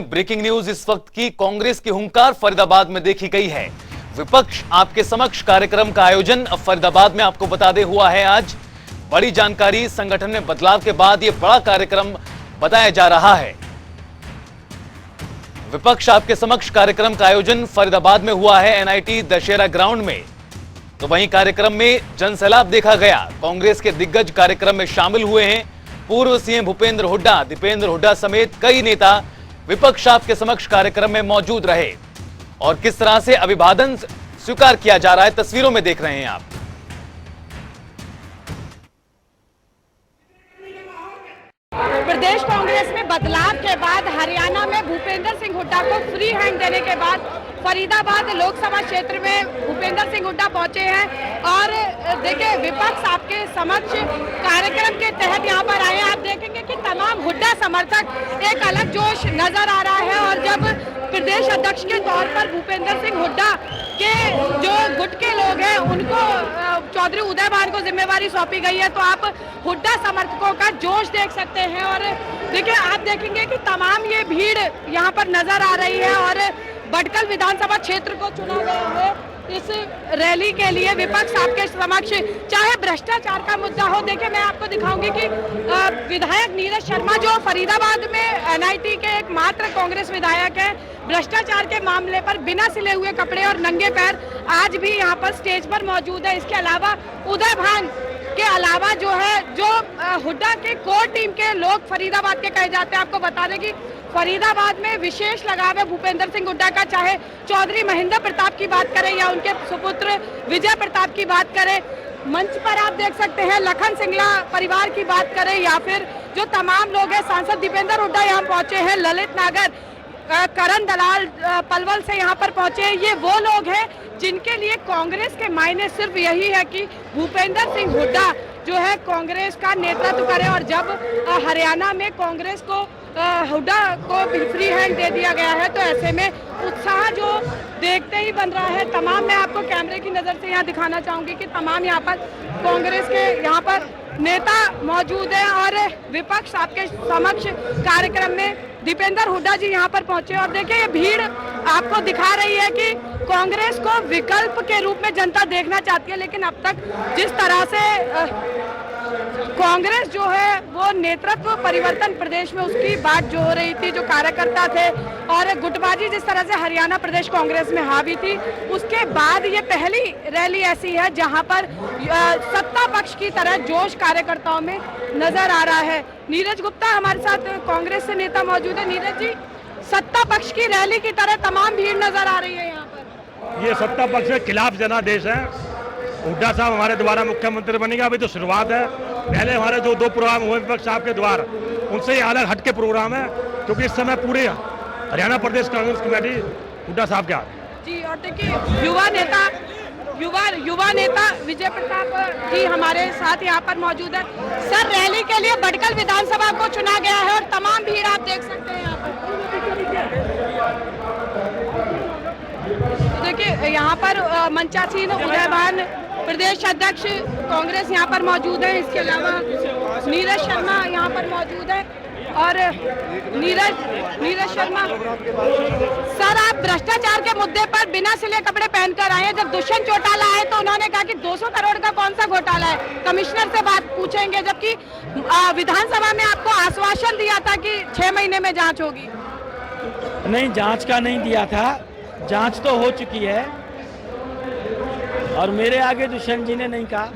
Breaking news इस वक्त की कांग्रेस की हुंकार फरीदाबाद में देखी गई है। विपक्ष आपके समक्ष कार्यक्रम का आयोजन अब फरीदाबाद में आपको बता दे हुआ है। आज बड़ी जानकारी, संगठन में बदलाव के बाद यह बड़ा कार्यक्रम बताया जा रहा है। विपक्ष आपके समक्ष कार्यक्रम का आयोजन फरीदाबाद में हुआ है, एनआईटी दशहरा ग्राउंड में। तो वहीं कार्यक्रम में जनसैलाब देखा गया। कांग्रेस के दिग्गज कार्यक्रम में शामिल हुए हैं। पूर्व सीएम भूपेंद्र हुड्डा, दीपेंद्र हुड्डा समेत कई नेता विपक्ष आपके समक्ष कार्यक्रम में मौजूद रहे। और किस तरह से अभिवादन स्वीकार किया जा रहा है, तस्वीरों में देख रहे हैं आप। प्रदेश कांग्रेस में बदलाव के बाद हरियाणा में भूपेंद्र सिंह हुड्डा को फ्री हैंड देने के बाद फरीदाबाद लोकसभा क्षेत्र में भूपेंद्र सिंह हुड्डा पहुंचे हैं। और देखिए, विपक्ष आपके समक्ष कार्यक्रम के तहत यहां पर आए हैं। आप देखेंगे कि तमाम हुड्डा समर्थक एक अलग जोश नजर आ रहा है। और जब प्रदेश अध्यक्ष के तौर पर भूपेंद्र सिंह हुड्डा के जो गुट के लोग हैं उनको चौधरी उदय भान को जिम्मेवारी सौंपी गई है, तो आप हुड्डा समर्थकों का जोश देख सकते हैं। और देखिए, आप देखेंगे कि तमाम ये भीड़ यहाँ पर नजर आ रही है। और भटकल विधानसभा क्षेत्र को चुना गया है इस रैली के लिए। विपक्ष आपके समक्ष चाहे भ्रष्टाचार का मुद्दा हो, देखिए मैं आपको दिखाऊंगी कि विधायक नीरज शर्मा जो फरीदाबाद में एनआईटी के एकमात्र कांग्रेस विधायक हैं, भ्रष्टाचार के मामले पर बिना सिले हुए कपड़े और नंगे पैर आज भी यहाँ पर स्टेज पर मौजूद है। इसके अलावा उदय भान के अलावा जो हुड्डा के कोर टीम के लोग फरीदाबाद के कहे जाते हैं। आपको बता दें कि फरीदाबाद में विशेष लगाव है भूपेंद्र सिंह हुड्डा का, चाहे चौधरी महेंद्र प्रताप की बात करें या उनके सुपुत्र विजय प्रताप की बात करें। मंच पर आप देख सकते हैं लखन सिंगला परिवार की बात करें या फिर जो तमाम लोग हैं, सांसद दीपेंद्र हुड्डा यहाँ पहुंचे हैं, ललित नागर, करण दलाल पलवल से यहाँ पर पहुंचे हैं। ये वो लोग हैं जिनके लिए कांग्रेस के मायने सिर्फ यही है कि भूपेंद्र सिंह हुड्डा जो है कांग्रेस का नेतृत्व करे। और जब हरियाणा में कांग्रेस को हुड्डा को फ्री हैंड दे दिया गया है, तो ऐसे में उत्साह जो देखते ही बन रहा है। तमाम मैं आपको कैमरे की नजर से यहाँ दिखाना चाहूंगी कि तमाम यहाँ पर कांग्रेस के यहाँ पर नेता मौजूद हैं। और विपक्ष आपके समक्ष कार्यक्रम में दीपेंद्र हुड्डा जी यहाँ पर पहुंचे। और देखिए, ये भीड़ आपको दिखा रही है कि कांग्रेस को विकल्प के रूप में जनता देखना चाहती है। लेकिन अब तक जिस तरह से कांग्रेस जो है वो नेतृत्व परिवर्तन प्रदेश में उसकी बात जो हो रही थी, जो कार्यकर्ता थे और गुटबाजी जिस तरह से हरियाणा प्रदेश कांग्रेस में हावी थी, उसके बाद ये पहली रैली ऐसी है जहां पर सत्ता पक्ष की तरह जोश कार्यकर्ताओं में नजर आ रहा है। नीरज गुप्ता हमारे साथ कांग्रेस से नेता मौजूद है। नीरज जी, सत्ता पक्ष की रैली की तरह तमाम भीड़ नजर आ रही है यहाँ पर। ये सत्ता पक्ष के खिलाफ जनादेश है। हुड्डा साहब हमारे द्वारा मुख्यमंत्री बनेगा, अभी तो शुरुआत है। पहले हमारे जो 2 प्रोग्राम हुए विपक्ष साहब के द्वारा, उनसे ये अलग हटके प्रोग्राम है, क्योंकि इस समय पूरे हरियाणा प्रदेश कांग्रेस कमेटी हुड्डा साहब के हाथ जी। और देखिए, युवा नेता विजय प्रताप जी हमारे साथ यहाँ पर मौजूद है। सर, रैली के लिए भटकल विधानसभा को चुना गया है और तमाम भीड़ आप देख सकते हैं यहाँ पर। देखिए, यहाँ पर मंचासीन उदय भान प्रदेश अध्यक्ष कांग्रेस यहाँ पर मौजूद है। इसके अलावा नीरज शर्मा यहाँ पर मौजूद है। और नीरज शर्मा सर, आप भ्रष्टाचार के मुद्दे पर बिना सिले कपड़े पहनकर आए हैं। जब दुष्यंत चौटाला आए तो उन्होंने कहा कि 200 करोड़ का कौन सा घोटाला है, कमिश्नर से बात पूछेंगे, जबकि विधानसभा में आपको आश्वासन दिया था कि 6 महीने में जांच होगी। नहीं, जांच का नहीं दिया था, जांच तो हो चुकी है। और मेरे आगे दुष्यंत जी ने नहीं कहा।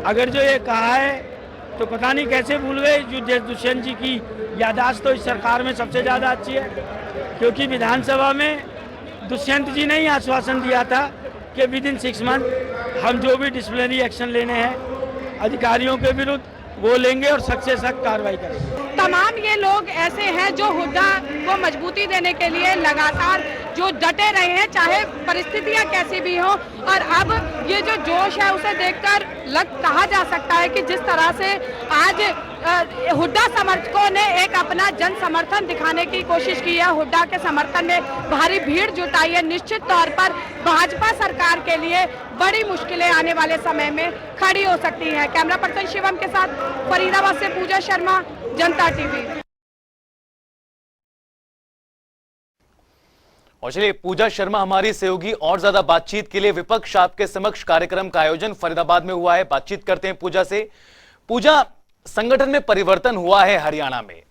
अगर जो ये कहा है तो पता नहीं कैसे भूल गए। जो दुष्यंत जी की याददाश्त तो इस सरकार में सबसे ज़्यादा अच्छी है, क्योंकि विधानसभा में दुष्यंत जी ने ही आश्वासन दिया था कि विद इन 6 मंथ हम जो भी डिसिप्लिनरी एक्शन लेने हैं अधिकारियों के विरुद्ध वो लेंगे और सख्त से सख्त कार्रवाई करेंगे। तमाम ये लोग ऐसे हैं जो हुड्डा को मजबूती देने के लिए लगातार जो डटे रहे हैं, चाहे परिस्थितियां कैसी भी हो। और अब ये जो जोश है उसे देखकर कहा जा सकता है कि जिस तरह से आज हुड्डा समर्थकों ने एक अपना जन समर्थन दिखाने की कोशिश की है, हुड्डा के समर्थन में भारी भीड़ जुटाई है, निश्चित तौर पर भाजपा सरकार के लिए बड़ी मुश्किलें आने वाले समय में खड़ी हो सकती हैं। कैमरा पर्सन शिवम के साथ फरीदाबाद से पूजा शर्मा, जनता टीवी। और चलिए पूजा शर्मा हमारी सहयोगी, और ज्यादा बातचीत के लिए विपक्ष आपके समक्ष कार्यक्रम का आयोजन फरीदाबाद में हुआ है, बातचीत करते हैं पूजा से। पूजा, संगठन में परिवर्तन हुआ है हरियाणा में,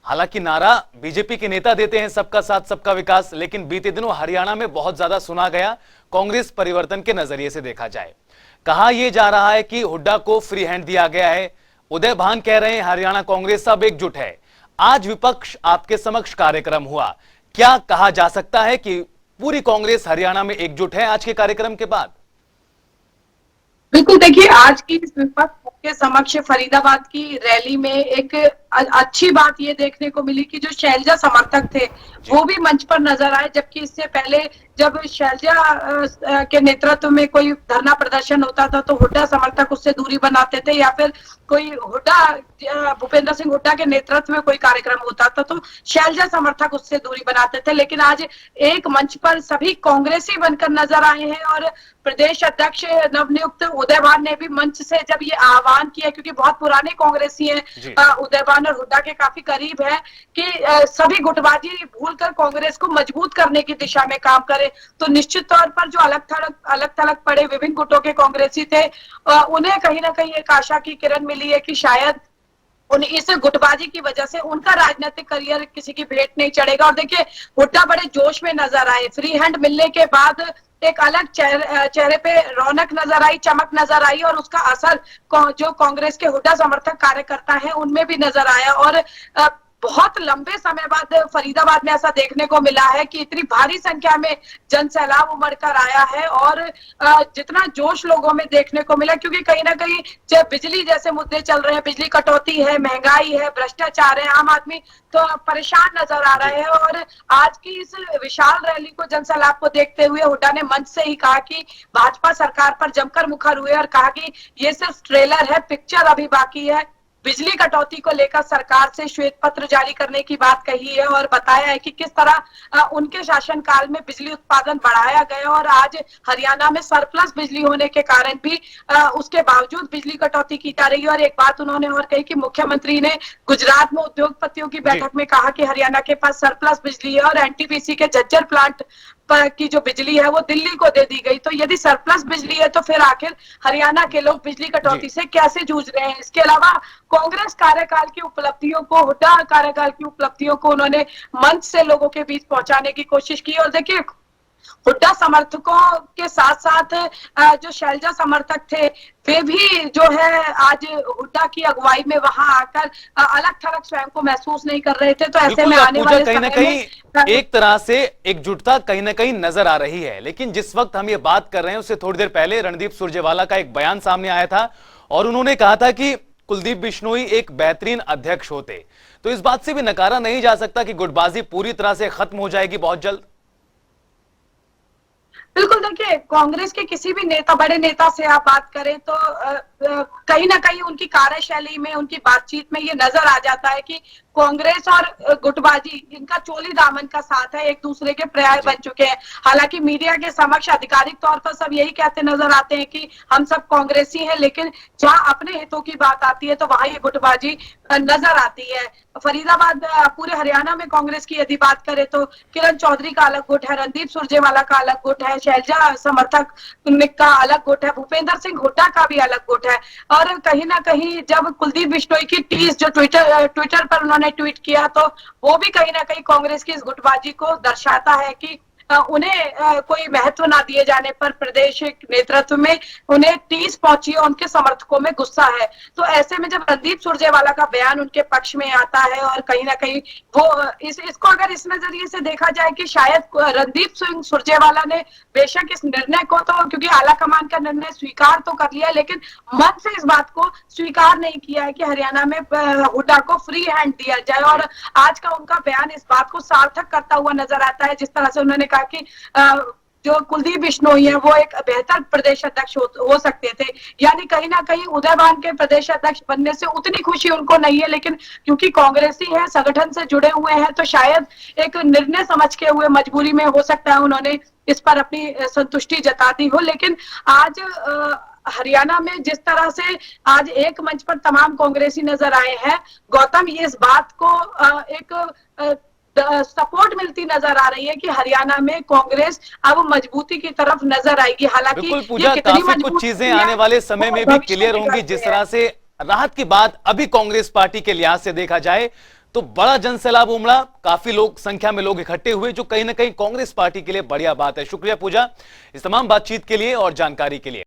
हालांकि नारा बीजेपी के नेता देते हैं सबका साथ सबका विकास, लेकिन बीते दिनों हरियाणा में बहुत ज्यादा सुना गया कांग्रेस परिवर्तन के नजरिए से देखा जाए। कहा यह जा रहा है कि हुड्डा को फ्री हैंड दिया गया है। उदय भान कह रहे हैं हरियाणा कांग्रेस सब एकजुट है। आज विपक्ष आपके समक्ष कार्यक्रम हुआ, क्या कहा जा सकता है कि पूरी कांग्रेस हरियाणा में एकजुट है आज के कार्यक्रम के बाद? बिल्कुल, देखिए आज की इस विपक्ष के समक्ष फरीदाबाद की रैली में एक अच्छी बात ये देखने को मिली कि जो शैलजा समर्थक थे वो भी मंच पर नजर आए, जबकि इससे पहले जब शैलजा के नेतृत्व में कोई धरना प्रदर्शन होता था तो हुड्डा समर्थक उससे दूरी बनाते थे, या फिर कोई भूपेंद्र सिंह हुड्डा के नेतृत्व में कोई कार्यक्रम होता था तो शैलजा समर्थक उससे दूरी बनाते थे। लेकिन आज एक मंच पर सभी कांग्रेसी बनकर नजर आए हैं और प्रदेश अध्यक्ष नवनियुक्त उदय भान ने भी मंच से जब ये आह्वान किया, क्योंकि बहुत पुराने कांग्रेसी हैं उदय भान और हुड्डा के काफी करीब है, कि सभी गुटबाजी भूलकर कांग्रेस को मजबूत करने की दिशा में काम करें, तो निश्चित तौर पर जो अलग थलग पड़े विभिन्न गुटों के कांग्रेसी थे उन्हें कहीं ना कहीं एक आशा की किरण मिली है कि शायद इस गुटबाजी की वजह से उनका राजनीतिक करियर किसी की भेंट नहीं चढ़ेगा। और देखिए हुड्डा बड़े जोश में नजर आए, फ्री हैंड मिलने के बाद एक अलग चेहरे पे रौनक नजर आई, चमक नजर आई, और उसका असर जो कांग्रेस के हुड्डा समर्थक कार्यकर्ता हैं उनमें भी नजर आया। और बहुत लंबे समय बाद फरीदाबाद में ऐसा देखने को मिला है कि इतनी भारी संख्या में जन सैलाब उमड़ कर आया है और जितना जोश लोगों में देखने को मिला, क्योंकि कहीं ना कहीं जब बिजली जैसे मुद्दे चल रहे हैं, बिजली कटौती है, महंगाई है, भ्रष्टाचार है, आम आदमी तो परेशान नजर आ रहे हैं। और आज की इस विशाल रैली को, जन सैलाब को देखते हुए हुड्डा ने मंच से ही कहा कि भाजपा सरकार पर जमकर मुखर हुए और कहा कि ये सिर्फ ट्रेलर है, पिक्चर अभी बाकी है। बिजली कटौती को लेकर सरकार से श्वेत पत्र जारी करने की बात कही है और बताया है कि किस तरह उनके शासनकाल में बिजली उत्पादन बढ़ाया गया और आज हरियाणा में सरप्लस बिजली होने के कारण भी उसके बावजूद बिजली कटौती की जा रही है। और एक बात उन्होंने और कही कि मुख्यमंत्री ने गुजरात में उद्योगपतियों की बैठक में कहा कि हरियाणा के पास सरप्लस बिजली है और एनटीपीसी के झज्जर प्लांट की जो बिजली है वो दिल्ली को दे दी गई। तो यदि सरप्लस बिजली है तो फिर आखिर हरियाणा के लोग बिजली कटौती से कैसे जूझ रहे हैं। इसके अलावा कांग्रेस कार्यकाल की उपलब्धियों को, हुड्डा कार्यकाल की उपलब्धियों को उन्होंने मंच से लोगों के बीच पहुंचाने की कोशिश की। और देखिए हुड्डा समर्थकों के साथ साथ जो शैलजा समर्थक थे वे भी जो है आज हुड्डा की अगुवाई में वहां आकर अलग थलग स्वयं को महसूस नहीं कर रहे थे। तो ऐसे में आने वाले कहीं ना कहीं एक तरह से एकजुटता कहीं ना कहीं नजर आ रही है। लेकिन जिस वक्त हम ये बात कर रहे हैं उससे थोड़ी देर पहले रणदीप सुरजेवाला का एक बयान सामने आया था और उन्होंने कहा था कि कुलदीप बिश्नोई एक बेहतरीन अध्यक्ष होते। तो इस बात से भी नकारा नहीं जा सकता कि गुटबाजी पूरी तरह से खत्म हो जाएगी बहुत जल्द। बिल्कुल, देखिए कांग्रेस के किसी भी नेता, बड़े नेता से आप बात करें तो कहीं ना कहीं उनकी कार्यशैली में, उनकी बातचीत में ये नजर आ जाता है कि कांग्रेस और गुटबाजी इनका चोली दामन का साथ है, एक दूसरे के पर्याय बन चुके हैं। हालांकि मीडिया के समक्ष आधिकारिक तौर पर सब यही कहते नजर आते हैं कि हम सब कांग्रेसी हैं, लेकिन जहां अपने हितों की बात आती है तो वहां ये गुटबाजी नजर आती है। फरीदाबाद, पूरे हरियाणा में कांग्रेस की यदि बात करें तो किरण चौधरी का अलग गुट है, रणदीप सुरजेवाला का अलग गुट है, शैलजा समर्थक का अलग गुट है, भूपेंद्र सिंह हुड्डा का भी अलग गुट है। और कहीं ना कहीं जब कुलदीप बिश्नोई की टीज जो ट्विटर पर उन्होंने ट्वीट किया तो वो भी कहीं ना कहीं कांग्रेस की इस गुटबाजी को दर्शाता है कि उन्हें कोई महत्व ना दिए जाने पर प्रदेश नेतृत्व में उन्हें टीस पहुंची और उनके समर्थकों में गुस्सा है। तो ऐसे में जब रणदीप सुरजेवाला का बयान उनके पक्ष में आता है और कहीं ना कहीं वो इसको अगर इस नजरिए से देखा जाए कि शायद रणदीप सिंह सुरजेवाला ने बेशक इस निर्णय को तो, क्योंकि आला कमान का निर्णय स्वीकार तो कर लिया, लेकिन मन से इस बात को स्वीकार नहीं किया है कि हरियाणा में हुड्डा को फ्री हैंड दिया जाए। और आज का उनका बयान इस बात को सार्थक करता हुआ नजर आता है, जिस तरह से उन्होंने कहा कि जो कुलदीप बिश्नोई है वो एक बेहतर प्रदेश अध्यक्ष हो सकते थे। यानी कहीं ना कहीं उदय भान के प्रदेश अध्यक्ष बनने से उतनी खुशी उनको नहीं है, लेकिन क्योंकि कांग्रेसी है, संगठन से जुड़े हुए हैं, तो शायद एक निर्णय समझ के हुए मजबूरी में हो सकता है उन्होंने इस पर अपनी संतुष्टि जता दी हो। लेकिन आज हरियाणा में जिस तरह से आज एक मंच पर तमाम कांग्रेसी नजर आए हैं, गौतम, ये इस बात को एक सपोर्ट मिलती नजर आ रही है कि हरियाणा में कांग्रेस अब मजबूती की तरफ नजर आएगी। हालांकि बिल्कुल पूजा, काफी कुछ चीजें आने वाले समय में भी क्लियर होंगी। जिस तरह से राहत की बात अभी कांग्रेस पार्टी के लिहाज से देखा जाए तो बड़ा जनसैलाब उमड़ा, काफी लोग संख्या में लोग इकट्ठे हुए, जो कहीं ना कहीं कांग्रेस पार्टी के लिए बढ़िया बात है। शुक्रिया पूजा इस तमाम बातचीत के लिए और जानकारी के लिए।